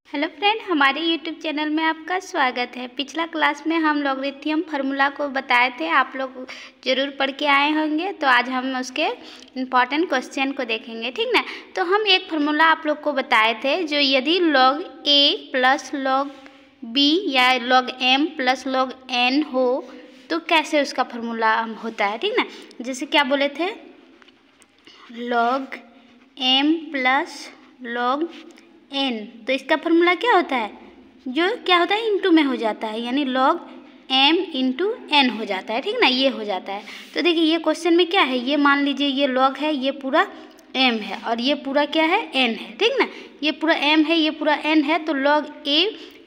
Hello friend, हमारे YouTube channel में आपका स्वागत है। पिछला क्लास में हम लॉगरिथम फार्मूला को बताए थे, आप लोग ज़रूर पढ़ के आए होंगे। तो आज हम उसके इम्पॉर्टेंट क्वेश्चन को देखेंगे, ठीक ना। तो हम एक फार्मूला आप लोग को बताए थे, जो यदि log a plus log b या log m plus log n हो तो कैसे उसका फार्मूला होता है, ठीक ना। जैसे क्या बोले थे, log m plus log n, तो इसका फार्मूला क्या होता है, जो क्या होता है इंटू में हो जाता है, यानी log m इंटू n हो जाता है, ठीक ना। ये हो जाता है। तो देखिए ये क्वेश्चन में क्या है, ये मान लीजिए ये log है, ये पूरा m है और ये पूरा क्या है n है, ठीक ना। ये पूरा m है, ये पूरा n है, तो log a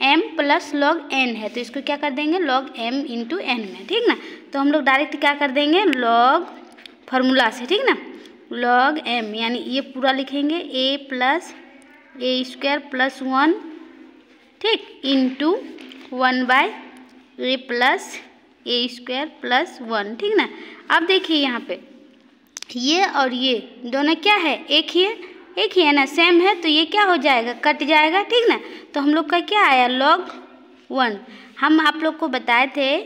m plus log n है, तो इसको क्या कर देंगे log m इंटू n में, ठीक ना। तो हम लोग डायरेक्ट क्या कर देंगे log फार्मूला से, ठीक ना, log m यानी ये पूरा लिखेंगे a plus A square plus 1, ठीक, इंटू 1/a प्लस ए स्क्वायर प्लस 1, ठीक ना। अब देखिए यहाँ पे ये और ये दोनों क्या है, एक ही है ना, सेम है, तो ये क्या हो जाएगा, कट जाएगा, ठीक ना। तो हम लोग का क्या आया log 1। हम आप लोग को बताए थे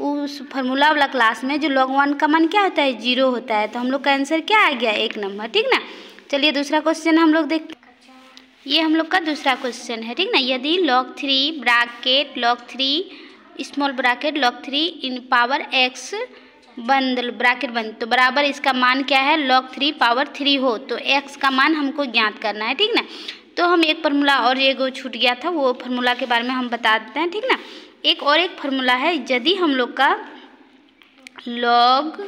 उस फार्मूला वाला क्लास में, जो log 1 का मान क्या होता है, 0 होता है। तो हम लोग का आंसर क्या आ गया, 1 नंबर, ठीक ना। चलिए दूसरा क्वेश्चन हम लोग देखते, ये हम लोग का दूसरा क्वेश्चन है, ठीक ना। यदि log 3 bracket log 3 small bracket log 3 इन पावर x बंद ब्रैकेट बंद, तो बराबर इसका मान क्या है, log 3 पावर 3 हो, तो x का मान हमको ज्ञात करना है, ठीक ना। तो हम एक फार्मूला और एक छूट गया था, वो फार्मूला के बारे में हम बता देते हैं, ठीक ना। एक फार्मूला है, यदि हम लोग का log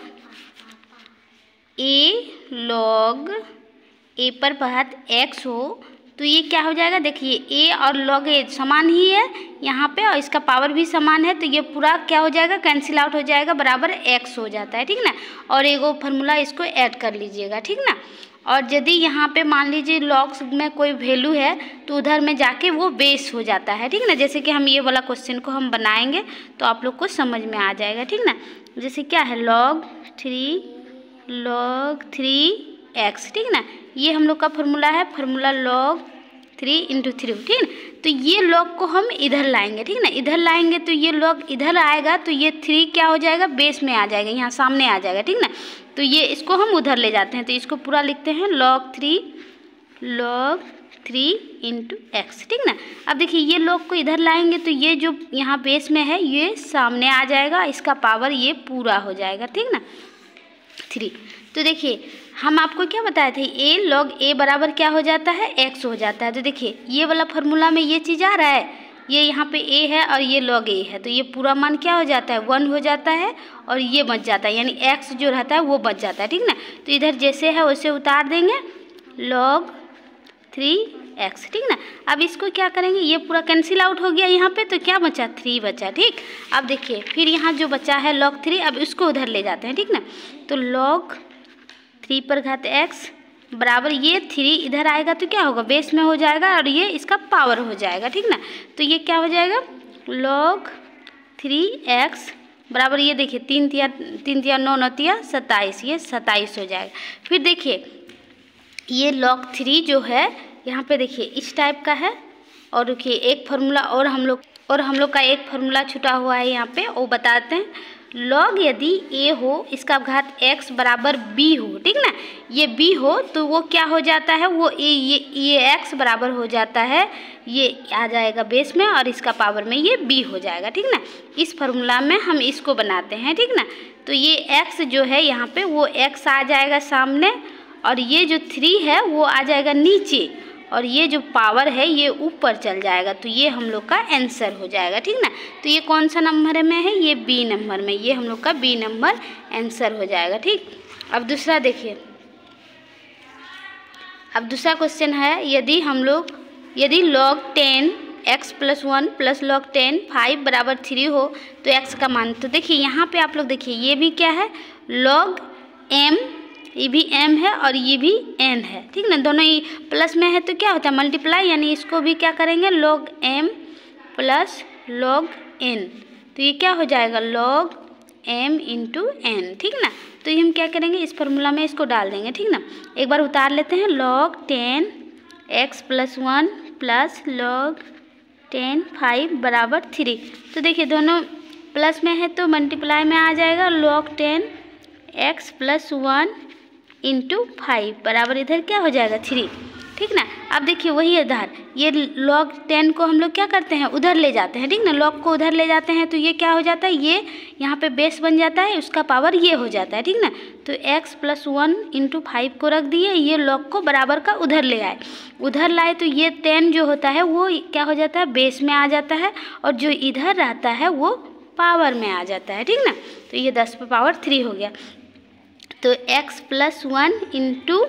a पर घात x हो तो ये क्या हो जाएगा, देखिए a और log a समान ही है यहाँ पे, और इसका पावर भी समान है, तो ये पूरा क्या हो जाएगा, कैंसिल आउट हो जाएगा, बराबर x हो जाता है, ठीक ना। और एगो फार्मूला इसको ऐड कर लीजिएगा, ठीक ना। और यदि यहाँ पे मान लीजिए लॉग्स में कोई वैल्यू है तो उधर में जाके वो बेस हो जाता है, ठीक ना। जैसे कि हम ये वाला क्वेश्चन को हम बनाएंगे तो आप लोग को समझ में आ जाएगा, ठीक ना। जैसे क्या है log 3x, ठीक ना। ये हम लोग का फार्मूला है, फार्मूला log 3 इंटू 3, ठीक ना। तो ये log को हम इधर लाएंगे, ठीक ना, इधर लाएंगे तो ये log इधर आएगा, तो ये 3 क्या हो जाएगा, बेस में आ जाएगा, यहाँ सामने आ जाएगा, ठीक ना। तो ये इसको हम उधर ले जाते हैं, तो इसको पूरा लिखते हैं log 3 इंटू x, ठीक ना। अब देखिए ये log को इधर लाएंगे तो ये जो यहाँ बेस में है ये सामने आ जाएगा, इसका पावर ये पूरा हो जाएगा, ठीक ना, 3। तो देखिए हम आपको क्या बताए थे, a log a बराबर क्या हो जाता है, x हो जाता है। तो देखिए ये वाला फार्मूला में ये चीज़ आ रहा है, ये यहाँ पे a है और ये log a है, तो ये पूरा मान क्या हो जाता है, 1 हो जाता है, और ये बच जाता है, यानी x जो रहता है वो बच जाता है, ठीक ना। तो इधर जैसे है वैसे उतार देंगे log 3x, ठीक ना। अब इसको क्या करेंगे, ये पूरा कैंसिल आउट हो गया यहाँ पे, तो क्या बचा, 3 बचा, ठीक। अब देखिए फिर यहाँ जो बचा है log 3, अब इसको उधर ले जाते हैं, ठीक ना। तो log 3 पर घात x बराबर ये 3 इधर आएगा तो क्या होगा, बेस में हो जाएगा, और ये इसका पावर हो जाएगा, ठीक ना। तो ये क्या हो जाएगा log 3x बराबर, ये देखिए 3 तिया 9 9 तिया 27, ये 27 हो जाएगा। फिर देखिए ये log 3 जो है यहाँ पे देखिए इस टाइप का है, और देखिए एक फार्मूला और हम लोग का एक फार्मूला छुटा हुआ है यहाँ पे, वो बताते हैं। log यदि a हो, इसका घात x बराबर b हो, ठीक ना, ये b हो तो वो क्या हो जाता है, वो ये x बराबर हो जाता है, ये आ जाएगा बेस में और इसका पावर में ये b हो जाएगा, ठीक ना। इस फार्मूला में हम इसको बनाते हैं, ठीक ना। तो ये x जो है यहाँ पे वो x आ जाएगा सामने, और ये जो 3 है वो आ जाएगा नीचे, और ये जो पावर है ये ऊपर चल जाएगा, तो ये हम लोग का आंसर हो जाएगा, ठीक ना। तो ये कौन सा नंबर में है, ये बी नंबर में, ये हम लोग का बी नंबर आंसर हो जाएगा, ठीक। अब दूसरा देखिए, अब दूसरा क्वेश्चन है, यदि log 10 x plus 1 plus log 10 5 बराबर 3 हो तो x का मान, तो देखिए यहाँ पे आप लोग देखिए ये भी क्या है log m, ये भी m है और ये भी n है, ठीक ना। दोनों ही प्लस में है तो क्या होता है, मल्टीप्लाई, यानी इसको भी क्या करेंगे log m plus log n, तो ये क्या हो जाएगा log m इंटू n, ठीक ना। तो ये हम क्या करेंगे, इस फार्मूला में इसको डाल देंगे, ठीक ना। एक बार उतार लेते हैं, log 10 x plus 1 plus log 10 5 बराबर 3। तो देखिए दोनों प्लस में है तो मल्टीप्लाई में आ जाएगा log 10 x प्लस 1 इंटू 5 बराबर इधर क्या हो जाएगा 3, ठीक ना। अब देखिए वही इधर ये log 10 को हम लोग क्या करते हैं उधर ले जाते हैं, ठीक ना। log को उधर ले जाते हैं तो ये क्या हो जाता है, ये यहाँ पे बेस बन जाता है, उसका पावर ये हो जाता है, ठीक ना। तो x प्लस 1 इंटू 5 को रख दिए, ये log को बराबर का उधर ले आए, उधर लाए तो ये 10 जो होता है वो क्या हो जाता है बेस में आ जाता है, और जो इधर रहता है वो पावर में आ जाता है, ठीक ना। तो ये 10 पे पावर 3 हो गया। तो x प्लस 1 इंटू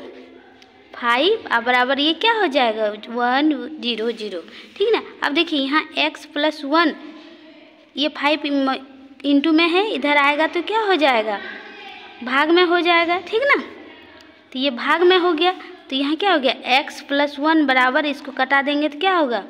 5 अब बराबर ये क्या हो जाएगा 1 0 0, ठीक ना। अब देखिए यहाँ x प्लस 1 ये 5 इंटू में है, इधर आएगा तो क्या हो जाएगा भाग में हो जाएगा, ठीक ना। तो ये भाग में हो गया, तो यहाँ क्या हो गया x प्लस 1 बराबर, इसको कटा देंगे तो क्या होगा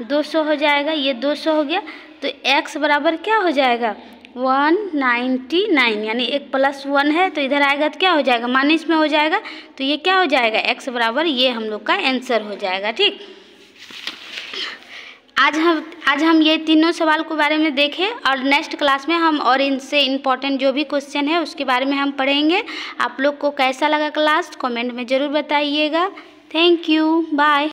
200 हो जाएगा, ये 200 हो गया। तो x बराबर क्या हो जाएगा 199, यानी एक प्लस 1 है तो इधर आएगा तो क्या हो जाएगा माइनस में हो जाएगा, तो ये क्या हो जाएगा x बराबर, ये हम लोग का आंसर हो जाएगा, ठीक। आज हम ये तीनों सवाल के बारे में देखें, और नेक्स्ट क्लास में हम और इनसे इम्पोर्टेंट जो भी क्वेश्चन है उसके बारे में हम पढ़ेंगे। आप लोग को कैसा लगा क्लास कमेंट में ज़रूर बताइएगा। Thank you, bye.